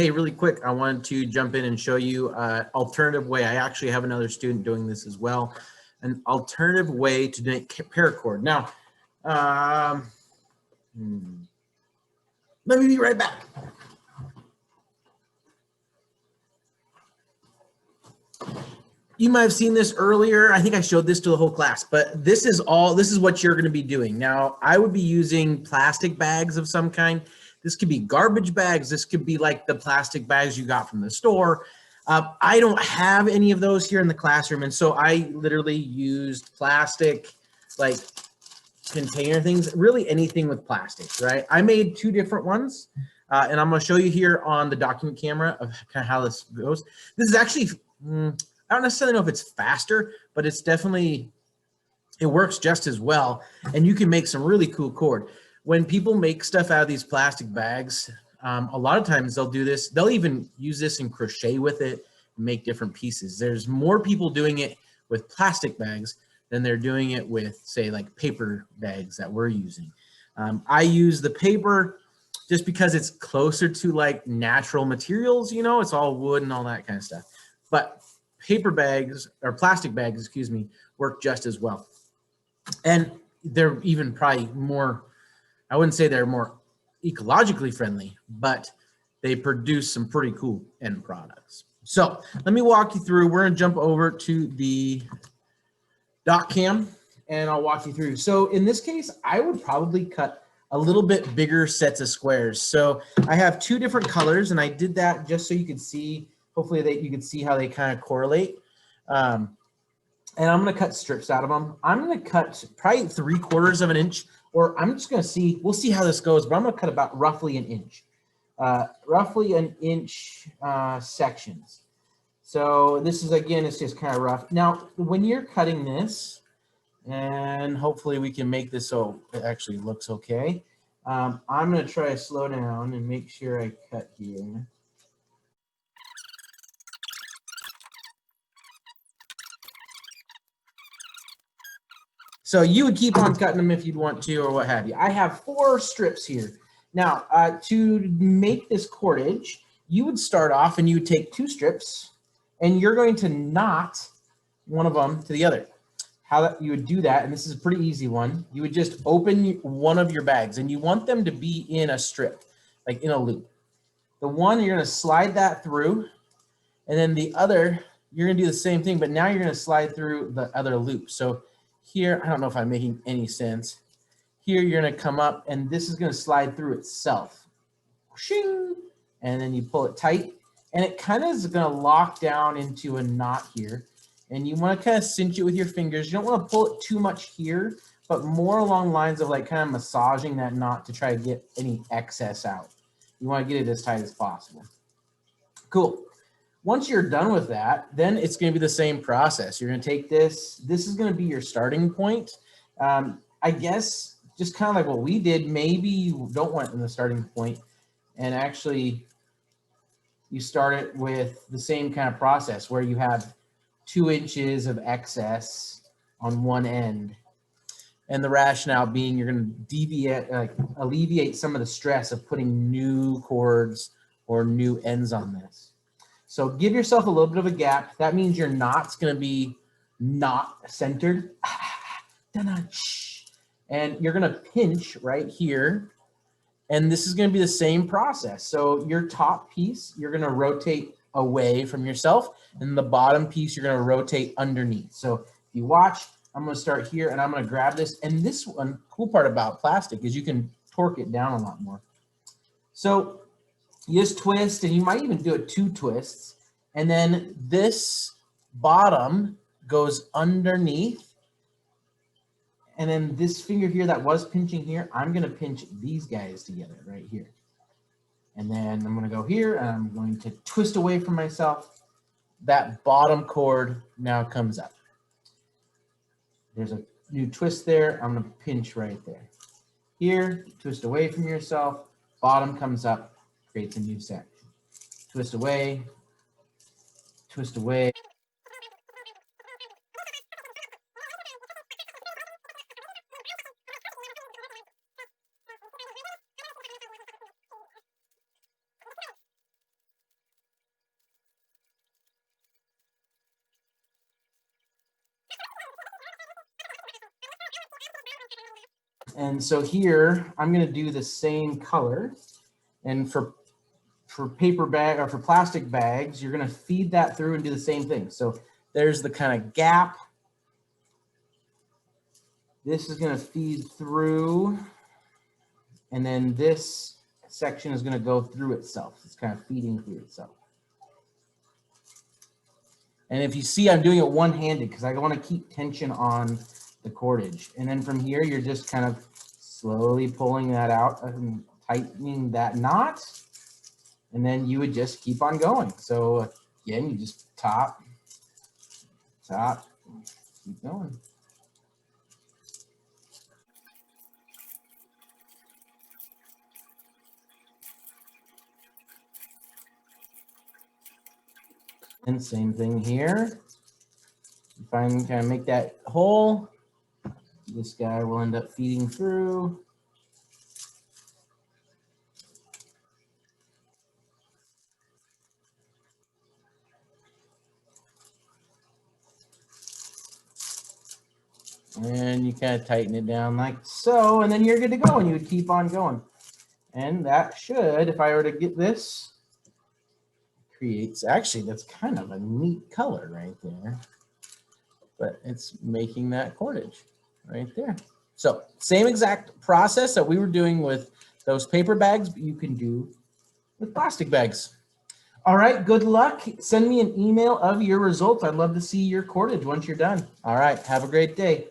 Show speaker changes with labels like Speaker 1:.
Speaker 1: Hey, really quick, I wanted to jump in and show you an alternative way. I actually have another student doing this as well. An alternative way to make paracord. Now, let me be right back. You might have seen this earlier. I think I showed this to the whole class, but this is what you're going to be doing. Now, I would be using plastic bags of some kind. This could be garbage bags. This could be like the plastic bags you got from the store. I don't have any of those here in the classroom, and so I literally used plastic, like container things, really anything with plastic, right? I made two different ones, and I'm going to show you here on the document camera of kind of how this goes. This is actually, I don't necessarily know if it's faster, but it's definitely, it works just as well, and you can make some really cool cord. When people make stuff out of these plastic bags, a lot of times they'll do this. They'll even use this and crochet with it and make different pieces. There's more people doing it with plastic bags than they're doing it with, say, like paper bags that we're using. I use the paper just because it's closer to like natural materials, you know, it's all wood and all that kind of stuff. But paper bags, or plastic bags, excuse me, work just as well. And they're even probably more, I wouldn't say they're more ecologically friendly, but they produce some pretty cool end products. So let me walk you through. We're going to jump over to the doc cam and I'll walk you through. So in this case, I would probably cut a little bit bigger sets of squares. So I have two different colors, and I did that just so you could see, hopefully you could see how they kind of correlate. And I'm going to cut strips out of them. I'm going to cut probably 3/4 of an inch, or I'm just going to see, we'll see how this goes, but I'm going to cut about roughly an inch, sections. So this is, again, it's just kind of rough. Now, when you're cutting this, and hopefully we can make this so it actually looks okay. I'm going to try to slow down and make sure I cut here. So you would keep on cutting them if you'd want to, or what have you. I have 4 strips here. Now, to make this cordage, you would start off and you would take 2 strips, and you're going to knot one of them to the other. How you would do that, and this is a pretty easy one, you would just open one of your bags, and you want them to be in a strip, like in a loop. The one, you're going to slide that through, and then the other, you're going to do the same thing, but now you're going to slide through the other loop. So here, I don't know if I'm making any sense. Here, you're going to come up, and this is going to slide through itself. Shing! And then you pull it tight, and it kind of is going to lock down into a knot here. And you want to kind of cinch it with your fingers. You don't want to pull it too much here, but more along lines of like kind of massaging that knot to try to get any excess out. You want to get it as tight as possible. Cool. Once you're done with that, then it's going to be the same process. You're going to take this. This is going to be your starting point. I guess just kind of like what we did, maybe you don't want it in the starting point, and actually you start it with the same kind of process where you have 2 inches of excess on one end. And the rationale being you're going to deviate, alleviate some of the stress of putting new cords or new ends on this. So give yourself a little bit of a gap. That means your knot's going to be not centered. And you're going to pinch right here. And this is going to be the same process. So your top piece, you're going to rotate away from yourself, and the bottom piece you're going to rotate underneath. So if you watch, I'm going to start here, and I'm going to grab this. And this one, cool part about plastic is you can torque it down a lot more. So you just twist, and you might even do it 2 twists, and then this bottom goes underneath, and then this finger here that was pinching here, I'm going to pinch these guys together right here. And then I'm going to go here, and I'm going to twist away from myself. That bottom cord now comes up. There's a new twist there. I'm going to pinch right there. Here, twist away from yourself. Bottom comes up, creates a new section. Twist away, twist away. And so here, I'm gonna do the same color. And for paper bag or for plastic bags, you're gonna feed that through and do the same thing. So there's the kind of gap. This is gonna feed through, and then this section is gonna go through itself. It's kind of feeding through itself. And if you see, I'm doing it one-handed because I want to keep tension on the cordage. And then from here, you're just kind of slowly pulling that out and tightening that knot. And then you would just keep on going. So again, you just top, keep going. And same thing here. If I can kind of make that hole, this guy will end up feeding through. And you kind of tighten it down like so, and then you're good to go, and you would keep on going. And that should, if I were to get this, creates, actually, that's kind of a neat color right there. But it's making that cordage right there. So same exact process that we were doing with those paper bags, but you can do with plastic bags. All right, good luck. Send me an email of your results. I'd love to see your cordage once you're done. All right, have a great day.